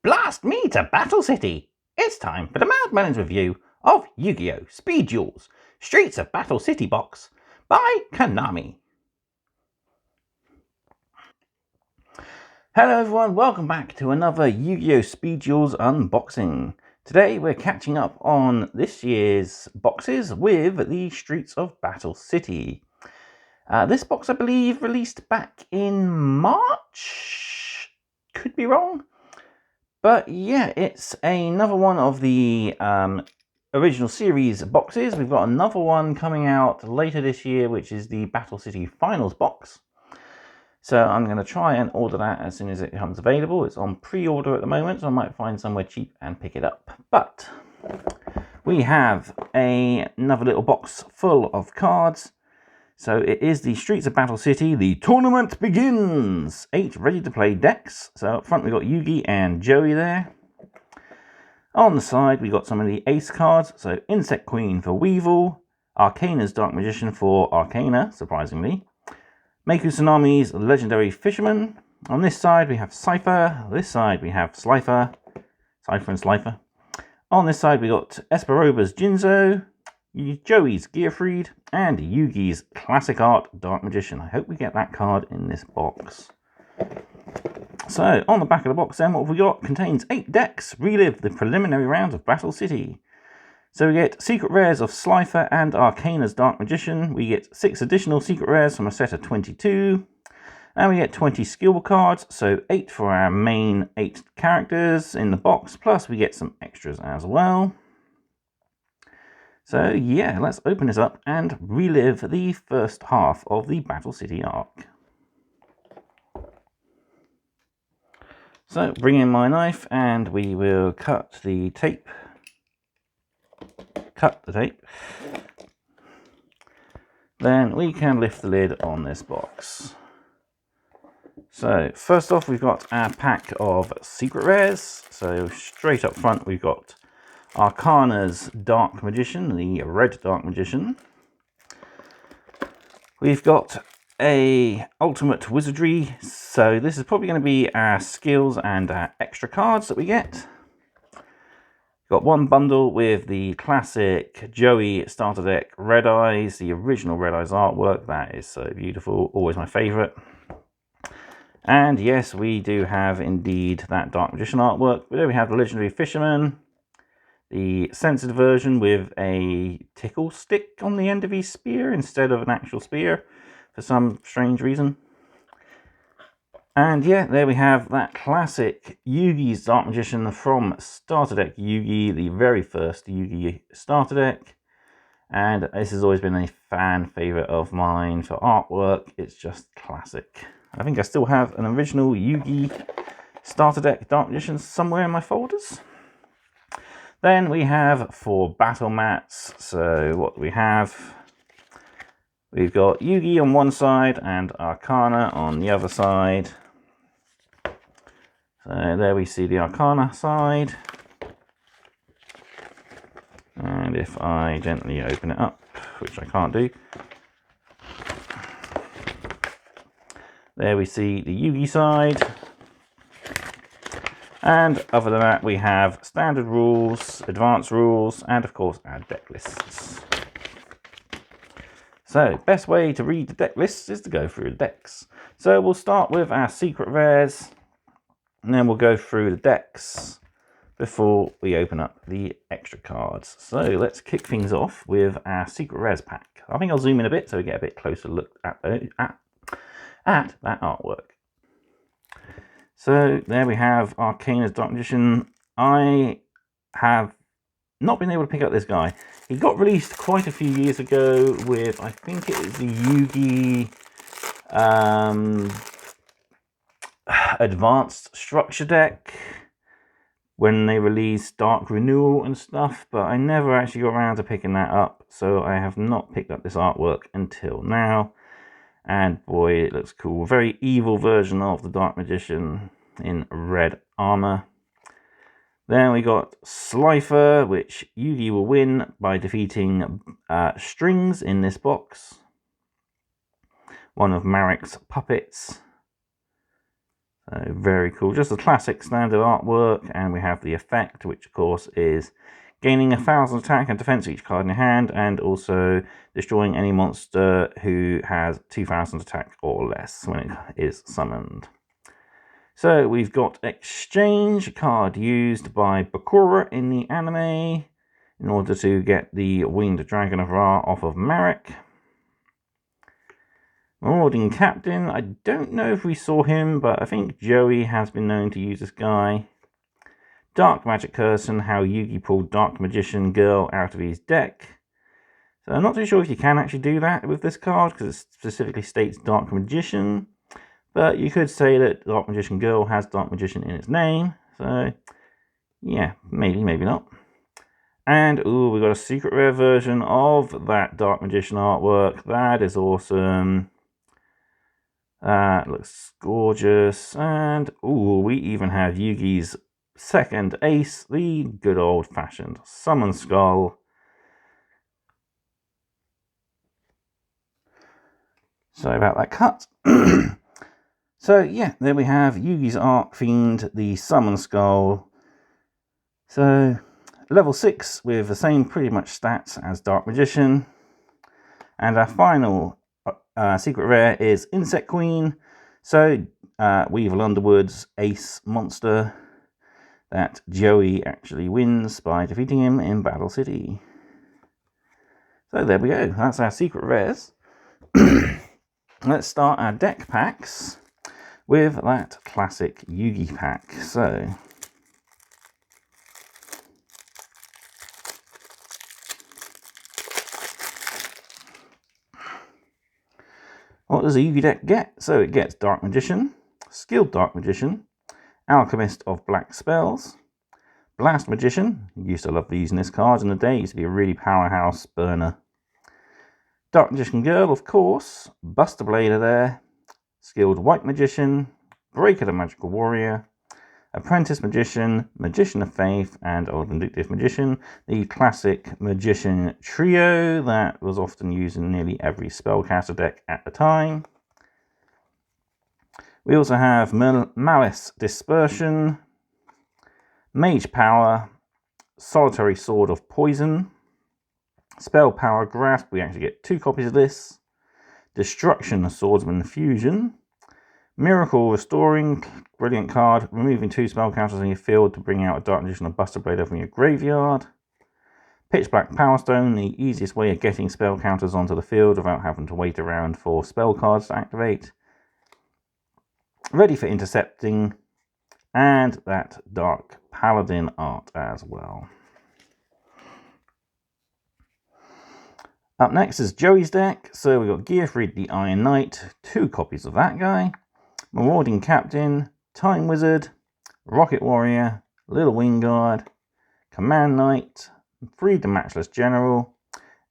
Blast me to Battle City! It's time for the Mad Merlins review of Yu-Gi-Oh! Speed Duels Streets of Battle City box by Konami. Hello everyone, welcome back to another Yu-Gi-Oh! Speed Duels unboxing. Today we're catching up on this year's boxes with the Streets of Battle City. This box I believe released back in March? Could be wrong. But yeah, it's another one of the original series boxes. We've got another one coming out later this year, which is the Battle City Finals box. So I'm going to try and order that as soon as it becomes available. It's on pre-order at the moment, so I might find somewhere cheap and pick it up. But we have another little box full of cards. So it is the Streets of Battle City. The tournament begins! 8 ready-to-play decks. So up front we've got Yugi and Joey there. On the side we got some of the ace cards. So Insect Queen for Weevil. Arcana's Dark Magician for Arcana, surprisingly. Meiku Tsunami's Legendary Fisherman. On this side we have Cypher. This side we have Slifer. Cypher and Slifer. On this side we got Esperoba's Jinzo. Joey's Gearfried, and Yugi's Classic Art Dark Magician. I hope we get that card in this box. So, on the back of the box then, what have we got? Contains 8 decks. Relive the preliminary rounds of Battle City. So we get secret rares of Slifer and Arcana's Dark Magician. We get 6 additional secret rares from a set of 22. And we get 20 skill cards, so 8 for our main 8 characters in the box, plus we get some extras as well. So yeah, let's open this up and relive the first half of the Battle City arc. So bring in my knife and we will cut the tape. Then we can lift the lid on this box. So first off we've got our pack of secret rares. So straight up front we've got Arcana's Dark Magician, the red Dark Magician. We've got a Ultimate Wizardry, so this is probably going to be our skills and our extra cards that we get. Got one bundle with the classic Joey starter deck Red Eyes, the original Red Eyes artwork. That is so beautiful, always my favourite. And yes, we do have indeed that Dark Magician artwork. But there we have the Legendary Fisherman. The censored version with a tickle stick on the end of his spear instead of an actual spear for some strange reason. And yeah, there we have that classic Yugi's Dark Magician from Starter Deck Yugi, the very first Yugi starter deck. And this has always been a fan favourite of mine for artwork. It's just classic. I think I still have an original Yugi starter deck Dark Magician somewhere in my folders. Then we have 4 battle mats. So what do we have? We've got Yugi on one side and Arcana on the other side. So there we see the Arcana side. And if I gently open it up, which I can't do, there we see the Yugi side. And other than that, we have standard rules, advanced rules, and of course our deck lists. So, best way to read the deck lists is to go through the decks. So we'll start with our secret rares, and then we'll go through the decks before we open up the extra cards. So let's kick things off with our secret rares pack. I think I'll zoom in a bit so we get a bit closer look at that artwork. So there we have Arcana's Dark Magician. I have not been able to pick up this guy. He got released quite a few years ago with, I think it is the Yugi Advanced Structure deck when they released Dark Renewal and stuff, but I never actually got around to picking that up, so I have not picked up this artwork until now. And boy, it looks cool. Very evil version of the Dark Magician in red armor. Then we got Slifer, which Yugi will win by defeating Strings in this box. One of Marik's puppets. So very cool. Just a classic standard artwork, and we have the effect, which of course is gaining 1,000 attack and defense each card in your hand, and also destroying any monster who has 2,000 attack or less when it is summoned. So we've got Exchange, a card used by Bakura in the anime in order to get the Winged Dragon of Ra off of Marik. Marauding Captain, I don't know if we saw him, but I think Joey has been known to use this guy. Dark Magic Curtain, how Yugi pulled Dark Magician Girl out of his deck. So I'm not too sure if you can actually do that with this card, because it specifically states Dark Magician. But you could say that Dark Magician Girl has Dark Magician in its name. So, yeah, maybe, maybe not. And, ooh, we got a secret rare version of that Dark Magician artwork. That is awesome. That looks gorgeous. And, ooh, we even have Yugi's second ace, the good old-fashioned Summon Skull. Sorry about that cut. So, yeah, there we have Yugi's Arc Fiend, the Summon Skull. So, level 6 with the same pretty much stats as Dark Magician. And our final secret rare is Insect Queen. So, Weevil Underwood's ace monster that Joey actually wins by defeating him in Battle City. So, there we go. That's our secret rares. Let's start our deck packs with that classic Yugi pack. So, what does a Yugi deck get? So it gets Dark Magician, Skilled Dark Magician, Alchemist of Black Spells, Blast Magician. Used to love using this card in the day. Used to be a really powerhouse burner. Dark Magician Girl, of course. Buster Blader there. Skilled White Magician, Breaker the Magical Warrior, Apprentice Magician, Magician of Faith, and Old Vindictive Magician. The classic Magician trio that was often used in nearly every spellcaster deck at the time. We also have Malice Dispersion, Mage Power, Solitary Sword of Poison, Spell Power Grasp. We actually get 2 copies of this. Destruction Swordsman Fusion, Miracle Restoring, brilliant card, removing 2 spell counters in your field to bring out a Dark Magician or Buster Blader from your graveyard. Pitch Black Power Stone, the easiest way of getting spell counters onto the field without having to wait around for spell cards to activate. Ready for intercepting, and that Dark Paladin art as well. Up next is Joey's deck. So we've got Gearfried the Iron Knight, 2 copies of that guy. Marauding Captain, Time Wizard, Rocket Warrior, Little Wingard, Command Knight, Freed the Matchless General,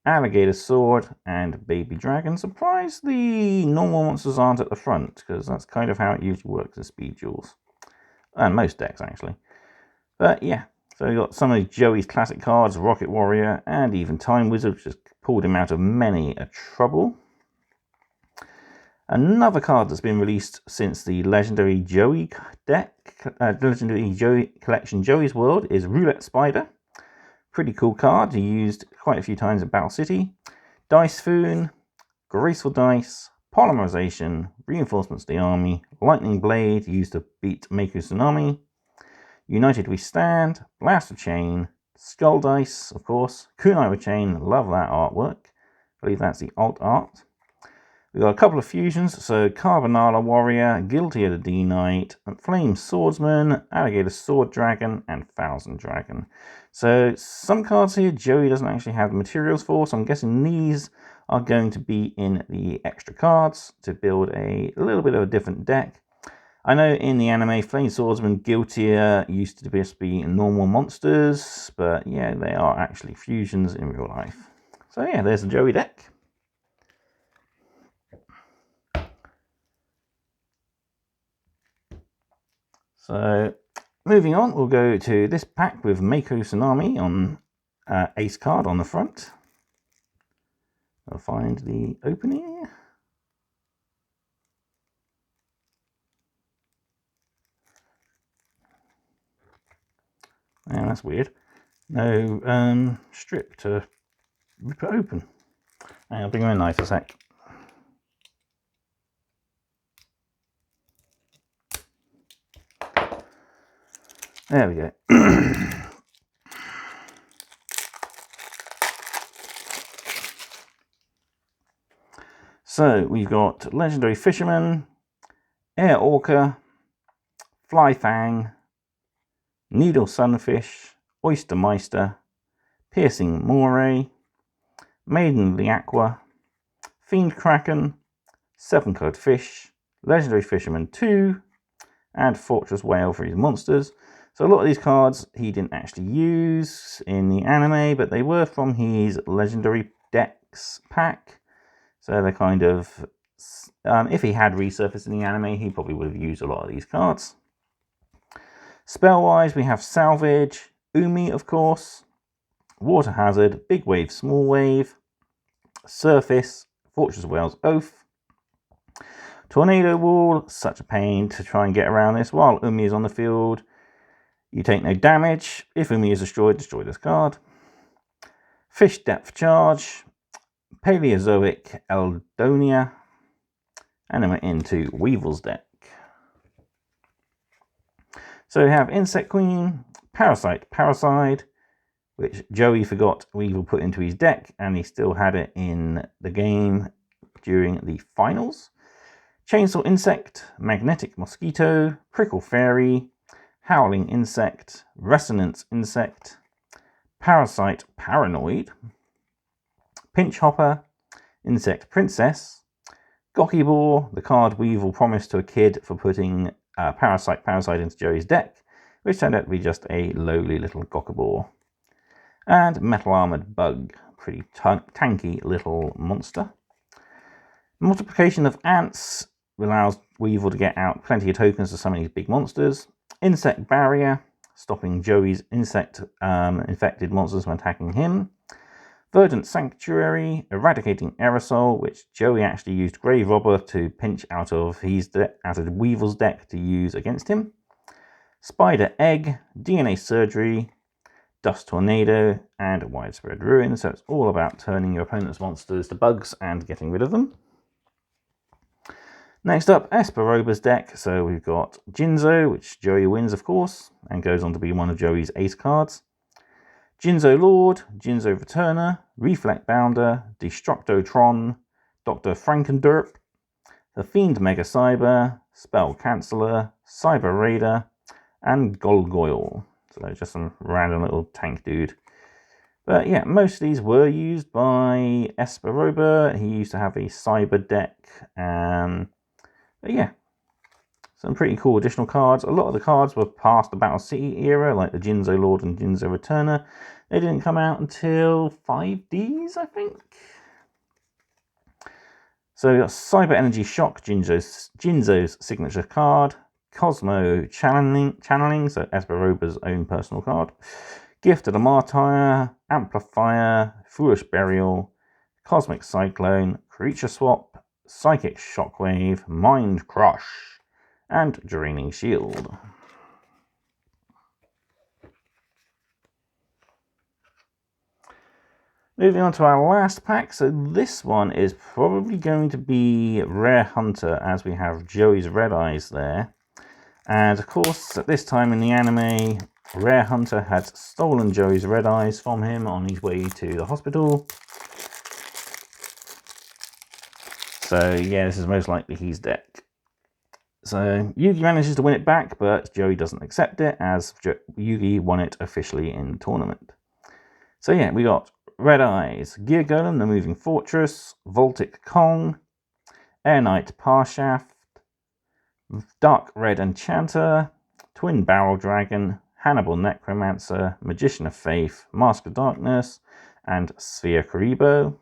Alligator Sword, and Baby Dragon. Surprised the normal monsters aren't at the front, because that's kind of how it usually works in Speed Duels. And most decks, actually. But yeah, so we've got some of Joey's classic cards, Rocket Warrior, and even Time Wizard, which has pulled him out of many a trouble. Another card that's been released since the Legendary Joey deck, Legendary Joey Collection Joey's World, is Roulette Spider. Pretty cool card, used quite a few times in Battle City. Dice Foon, Graceful Dice, Polymerization, Reinforcements the Army, Lightning Blade, used to beat Meiku Tsunami, United We Stand, Blaster Chain, Skull Dice, of course, Kunai with Chain, love that artwork. I believe that's the alt art. We've got a couple of fusions, so Carbonala Warrior, Guilty of the D-Knight, Flame Swordsman, Alligator Sword Dragon, and Thousand Dragon. So some cards here Joey doesn't actually have the materials for, so I'm guessing these are going to be in the extra cards to build a little bit of a different deck. I know in the anime, Flame Swordsman, Guiltier used to just be normal monsters, but yeah, they are actually fusions in real life. So yeah, there's the Joey deck. So, moving on, we'll go to this pack with Meiku Tsunami on ace card on the front. I'll find the opening. that's weird. No strip to rip it open. I'll bring my knife a sec. There we go. So we've got Legendary Fisherman, Air Orca, Fly Fang, Needle Sunfish, Oyster Meister, Piercing Moray, Maiden of the Aqua, Fiend Kraken, 7-colored fish, Legendary Fisherman 2, and Fortress Whale for his monsters. So a lot of these cards he didn't actually use in the anime, but they were from his Legendary Decks pack. So they're kind of, if he had resurfaced in the anime, he probably would have used a lot of these cards. Spell-wise, we have Salvage, Umi, of course, Water Hazard, Big Wave, Small Wave, Surface, Fortress Whale's Oath, Tornado Wall, such a pain to try and get around this. While Umi is on the field, you take no damage. If Umi is destroyed, destroy this card. Fish Depth Charge, Paleozoic Eldonia, and then we're into Weevil's deck. So we have Insect Queen, Parasite Parasite, which Joey forgot Weevil put into his deck, and he still had it in the game during the finals. Chainsaw Insect, Magnetic Mosquito, Prickle Fairy, Howling Insect, Resonance Insect, Parasite Paranoid, Pinch Hopper, Insect Princess, Gokibor, the card Weevil promised to a kid for putting Parasite into Joey's deck, which turned out to be just a lowly little Gokibor. And Metal Armored Bug, pretty tanky little monster. Multiplication of Ants allows Weevil to get out plenty of tokens to summon these big monsters. Insect Barrier, stopping Joey's insect infected monsters when attacking him. Verdant Sanctuary, Eradicating Aerosol, which Joey actually used Grave Robber to pinch out of Weevil's deck to use against him. Spider Egg, DNA Surgery, Dust Tornado, and Widespread Ruin. So it's all about turning your opponent's monsters to bugs and getting rid of them. Next up, Esperoba's deck. So we've got Jinzo, which Joey wins, of course, and goes on to be one of Joey's ace cards. Jinzo Lord, Jinzo Returner, Reflect Bounder, Destructotron, Dr. Frankenderp, the Fiend Mega Cyber, Spell Canceller, Cyber Raider, and Golgoyle. So just some random little tank dude. But yeah, most of these were used by Esperoba. He used to have a cyber deck. But yeah, some pretty cool additional cards. A lot of the cards were past the Battle City era, like the Jinzo Lord and Jinzo Returner. They didn't come out until 5Ds, I think. So we got Cyber Energy Shock, Jinzo's signature card. Cosmo Channeling, so Esperoba's own personal card. Gift of the Martyr, Amplifier, Foolish Burial, Cosmic Cyclone, Creature Swap, Psychic Shockwave, Mind Crush, and Draining Shield. Moving on to our last pack. So this one is probably going to be Rare Hunter, as we have Joey's Red Eyes there. And of course, at this time in the anime, Rare Hunter had stolen Joey's Red Eyes from him on his way to the hospital. So yeah, this is most likely his deck. So Yugi manages to win it back, but Joey doesn't accept it, as Yugi won it officially in the tournament. So yeah, we got Red Eyes, Gear Golem, the Moving Fortress, Voltic Kong, Air Knight Parshaft, Dark Red Enchanter, Twin Barrel Dragon, Hannibal Necromancer, Magician of Faith, Mask of Darkness, and Sphere Karibo.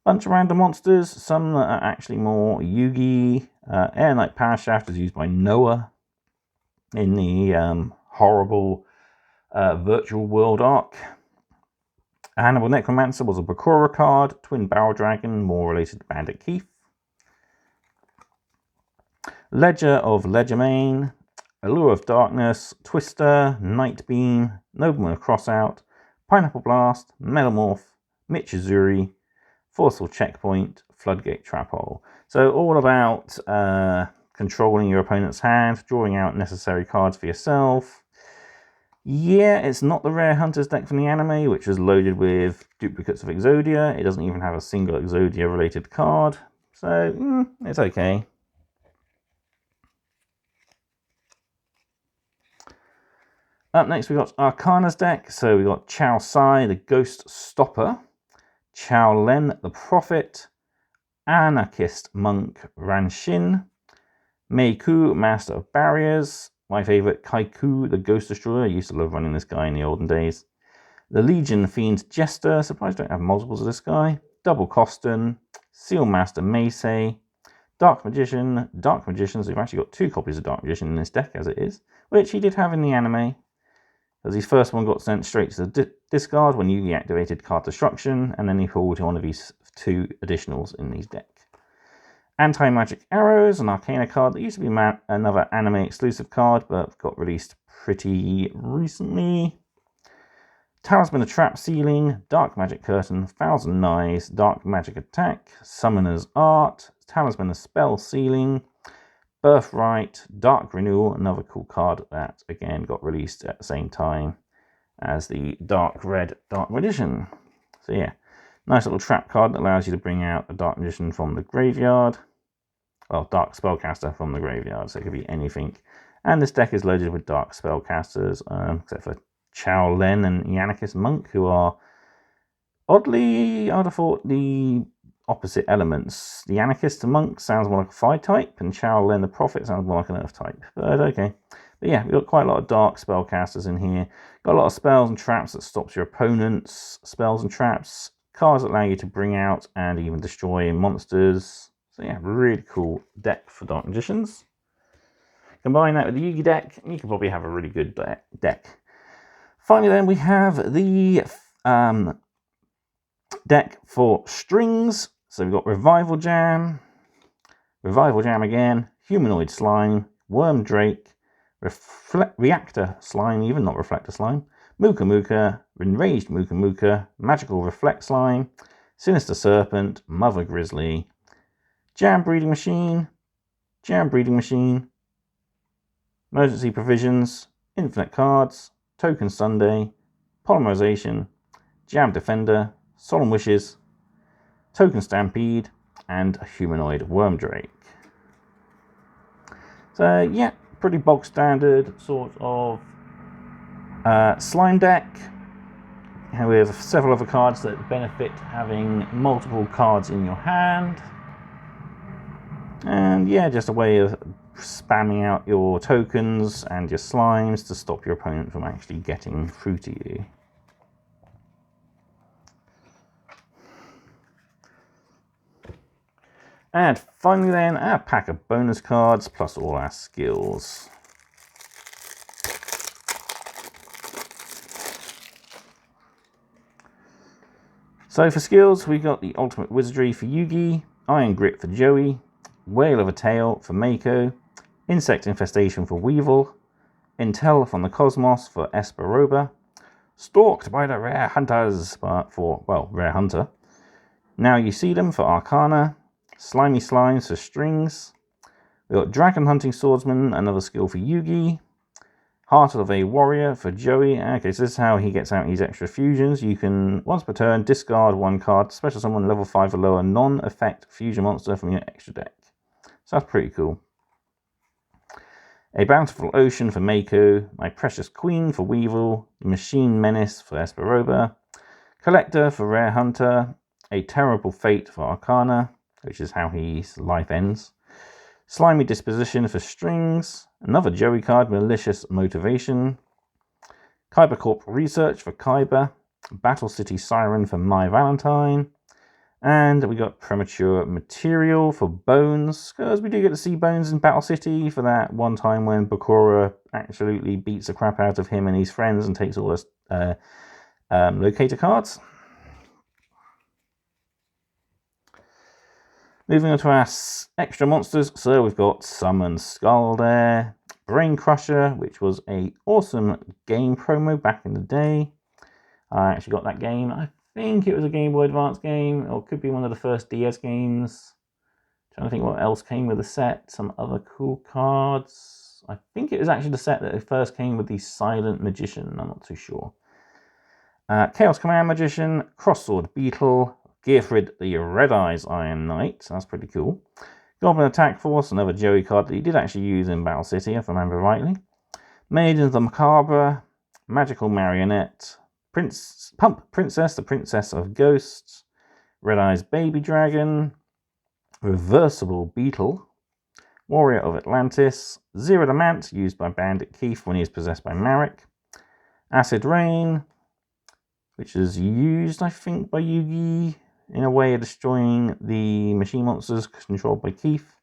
Bunch of random monsters, some that are actually more Yugi. Air Knight Parshaft is used by Noah in the horrible Virtual World arc. Hannibal Necromancer was a Bakura card. Twin Barrel Dragon, more related to Bandit Keith. Ledger of Ledgermane, Allure of Darkness, Twister, Night Beam, Nobleman of Crossout, Pineapple Blast, Metamorph, Michizuri, Forceful Checkpoint, Floodgate Trap Hole. So all about controlling your opponent's hand, drawing out necessary cards for yourself. Yeah, it's not the Rare Hunters deck from the anime, which is loaded with duplicates of Exodia. It doesn't even have a single Exodia related card. So, it's okay. Up next, we got Arcana's deck. So we got Chao Sai, the Ghost Stopper, Chao Len, the Prophet, Anarchist Monk Ranshin, Mei Ku, Master of Barriers, my favourite Kaiku, the Ghost Destroyer. I used to love running this guy in the olden days. The Legion Fiend Jester, surprised I don't have multiples of this guy. Double Coston, Seal Master Meisei, Dark Magician, so we've actually got 2 copies of Dark Magician in this deck as it is, which he did have in the anime. Because his first one got sent straight to the discard when Yugi activated card destruction, and then he pulled one of his 2 additionals in his deck. Anti-Magic Arrows, an Arcana card that used to be another anime exclusive card, but got released pretty recently. Talisman of Trap Ceiling, Dark Magic Curtain, Thousand Knives, Dark Magic Attack, Summoner's Art, Talisman of Spell Ceiling, Birthright, Dark Renewal, another cool card that again got released at the same time as the Dark Red Dark Magician. So yeah, nice little trap card that allows you to bring out a Dark Magician from the graveyard. Well, Dark Spellcaster from the graveyard, so it could be anything. And this deck is loaded with Dark Spellcasters, except for Chao Len and Yannickis Monk, who are oddly, I'd have thought, the opposite elements. The Anarchist Monk sounds more like a Fire type, and Chao Len the Prophet sounds more like an Earth type. But okay. But yeah, we've got quite a lot of Dark Spellcasters in here. Got a lot of spells and traps that stops your opponent's spells and traps. Cards that allow you to bring out and even destroy monsters. So yeah, really cool deck for Dark Magicians. Combine that with the Yugi deck, and you can probably have a really good deck. Finally then, we have the deck for strings. So we've got Revival Jam again, Humanoid Slime, Worm Drake, Reactor Slime, even not Reflector Slime, Muka Muka, Enraged Muka Muka, Magical Reflect Slime, Sinister Serpent, Mother Grizzly, Jam Breeding Machine, Emergency Provisions, Infinite Cards, Token Sunday, Polymerization, Jam Defender, Solemn Wishes, Token Stampede, and a Humanoid Worm Drake. So yeah, pretty bog standard sort of slime deck. We have several other cards that benefit having multiple cards in your hand. And yeah, just a way of spamming out your tokens and your slimes to stop your opponent from actually getting through to you. And finally then, a pack of bonus cards plus all our skills. So for skills, we got the Ultimate Wizardry for Yugi, Iron Grip for Joey, Whale of a Tail for Mako, Insect Infestation for Weevil, Intel from the Cosmos for Esperoba, Stalked by the Rare Hunters for, well, Rare Hunter. Now You See Them for Arcana, Slimy Slimes for Strings. We've got Dragon Hunting Swordsman, another skill for Yugi. Heart of a Warrior for Joey. Okay, so this is how he gets out his extra fusions. You can, once per turn, discard one card, special summon level 5 or lower non-effect fusion monster from your extra deck. So that's pretty cool. A Bountiful Ocean for Mako, My Precious Queen for Weevil, Machine Menace for Esperoba, Collector for Rare Hunter, A Terrible Fate for Arcana, which is how his life ends, Slimy Disposition for Strings, another Joey card, Malicious Motivation, Kyber Corp Research for Kyber, Battle City Siren for My Valentine, and we got Premature Material for Bones, because we do get to see Bones in Battle City for that one time when Bakura absolutely beats the crap out of him and his friends and takes all his locator cards. Moving on to our extra monsters, so we've got Summon Skull there, Brain Crusher, which was a awesome game promo back in the day. I actually got that game. I think it was a Game Boy Advance game, or it could be one of the first DS games. Trying to think what else came with the set. Some other cool cards. I think it was actually the set that first came with the Silent Magician. I'm not too sure. Chaos Command Magician, Crosssword Beetle, Gearfried the Red Eyes Iron Knight. That's pretty cool. Goblin Attack Force, another Joey card that he did actually use in Battle City, if I remember rightly. Maiden of the Macabre, Magical Marionette, Pump Princess, the Princess of Ghosts, Red Eyes Baby Dragon, Reversible Beetle, Warrior of Atlantis, Zero Damant, used by Bandit Keith when he is possessed by Marik, Acid Rain, which is used, I think, by Yugi in a way of destroying the machine monsters controlled by Keith,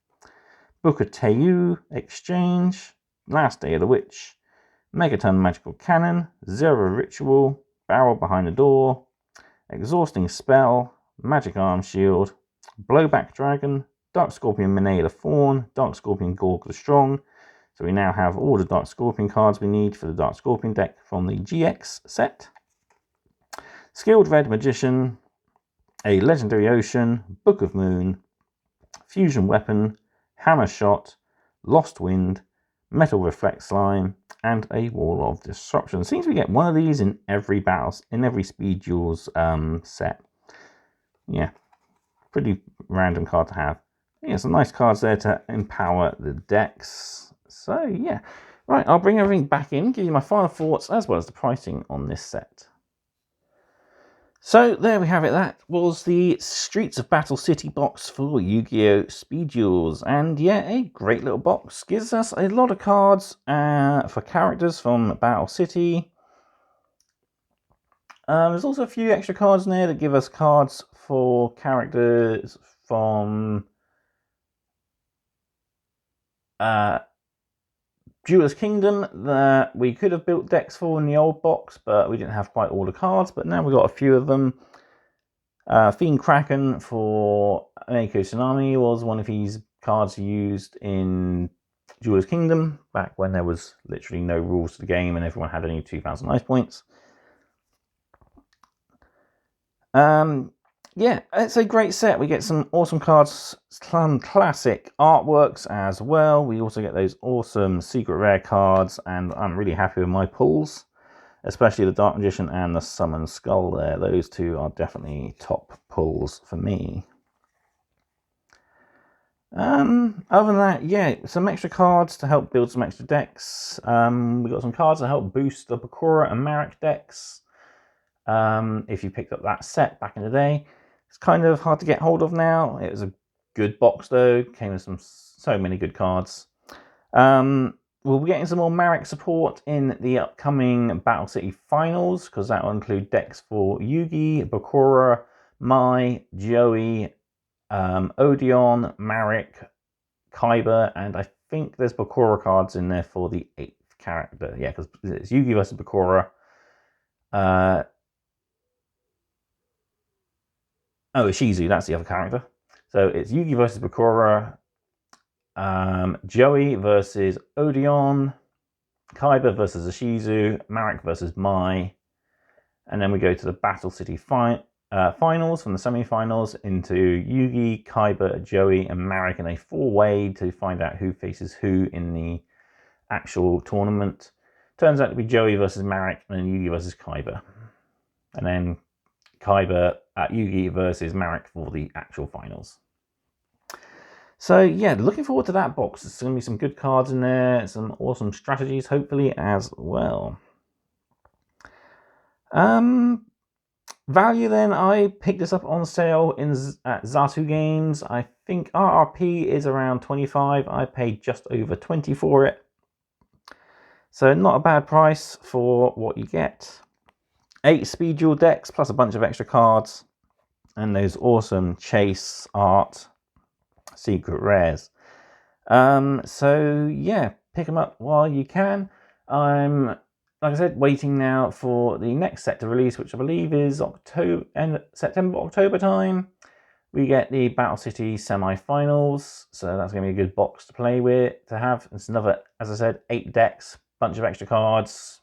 Book of Teu, Exchange, Last Day of the Witch, Megaton Magical Cannon, Zero Ritual, Barrel Behind the Door, Exhausting Spell, Magic Arm Shield, Blowback Dragon, Dark Scorpion Minea the Fawn, Dark Scorpion Gorg the Strong. So we now have all the Dark Scorpion cards we need for the Dark Scorpion deck from the GX set. Skilled Red Magician, a Legendary Ocean, Book of Moon, Fusion Weapon, Hammer Shot, Lost Wind, Metal Reflect Slime, and a Wall of Disruption. Seems we get one of these in every battle, in every Speed Duels set. Yeah, pretty random card to have. Yeah, some nice cards there to empower the decks. So yeah, right, I'll bring everything back in, give you my final thoughts as well as the pricing on this set. So there we have it. That was the Streets of Battle City box for Yu-Gi-Oh! Speed Duels. And yeah, a great little box. Gives us a lot of cards for characters from Battle City. There's also a few extra cards in there that give us cards for characters from Duelist Kingdom that we could have built decks for in the old box, but we didn't have quite all the cards. But now we've got a few of them. Fiend Kraken for Mako Tsunami was one of his cards used in Duelist Kingdom back when there was literally no rules to the game and everyone had only 2,000 life points. Yeah, it's a great set. We get some awesome cards, some classic artworks as well. We also get those awesome secret rare cards, and I'm really happy with my pulls, especially the Dark Magician and the Summon Skull there. Those two are definitely top pulls for me. Other than that, yeah, some extra cards to help build some extra decks. We got some cards to help boost the Bakura and Marik decks. If you picked up that set back in the day. It's kind of hard to get hold of now. It was a good box though. Came with so many good cards. We'll be getting some more Marik support in the upcoming Battle City finals, because that will include decks for Yugi, Bakura, Mai, Joey, Odeon, Marik, Kaiba, and I think there's Bakura cards in there for the 8th character. Yeah, because it's Yugi versus Bakura. Oh, Ishizu, that's the other character. So it's Yugi versus Bakura, Joey versus Odeon, Kaiba versus Ishizu, Marik versus Mai, and then we go to the Battle City finals from the semi-finals into Yugi, Kaiba, Joey, and Marik in a 4-way to find out who faces who in the actual tournament. Turns out to be Joey versus Marik and then Yugi versus Kaiba. And then Kaiba at Yugi versus Marik for the actual finals. So yeah, looking forward to that box. There's going to be some good cards in there, some awesome strategies hopefully as well. Value then, I picked this up on sale at Zatu Games. I think RRP is around 25. I paid just over 20 for it. So not a bad price for what you get. 8 Speed Duel decks plus a bunch of extra cards. And those awesome chase art secret rares. So yeah, pick them up while you can. I'm, like I said, waiting now for the next set to release, which I believe is September, October time. We get the Battle City semi-finals, so that's going to be a good box to play with, to have. It's another, as I said, 8 decks, bunch of extra cards,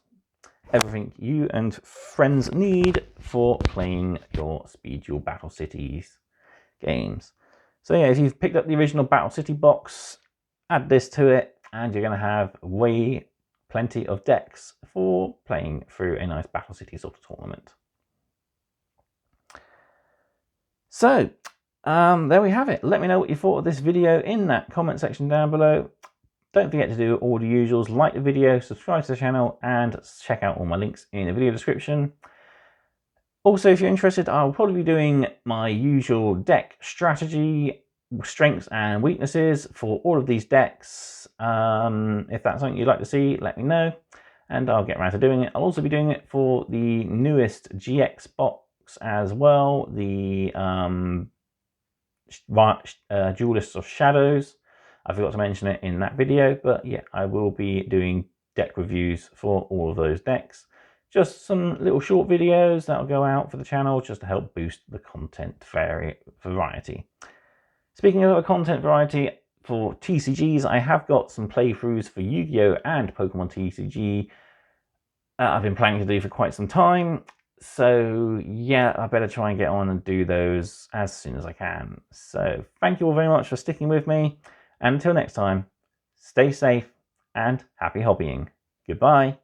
everything you and friends need for playing your Speed Duel Battle Cities games. So yeah, if you've picked up the original Battle City box, add this to it, and you're going to have plenty of decks for playing through a nice Battle City sort of tournament. So, there we have it. Let me know what you thought of this video in that comment section down below. Don't forget to do all the usuals, like the video, subscribe to the channel, and check out all my links in the video description. Also, if you're interested, I'll probably be doing my usual deck strategy, strengths and weaknesses for all of these decks. If that's something you'd like to see, let me know, and I'll get around to doing it. I'll also be doing it for the newest GX box as well, the Duelist of Shadows. I forgot to mention it in that video, but yeah, I will be doing deck reviews for all of those decks. Just some little short videos that'll go out for the channel just to help boost the content variety. Speaking of content variety, for TCGs, I have got some playthroughs for Yu-Gi-Oh! And Pokemon TCG I've been planning to do for quite some time. So yeah, I better try and get on and do those as soon as I can. So thank you all very much for sticking with me. And until next time, stay safe and happy hobbying. Goodbye.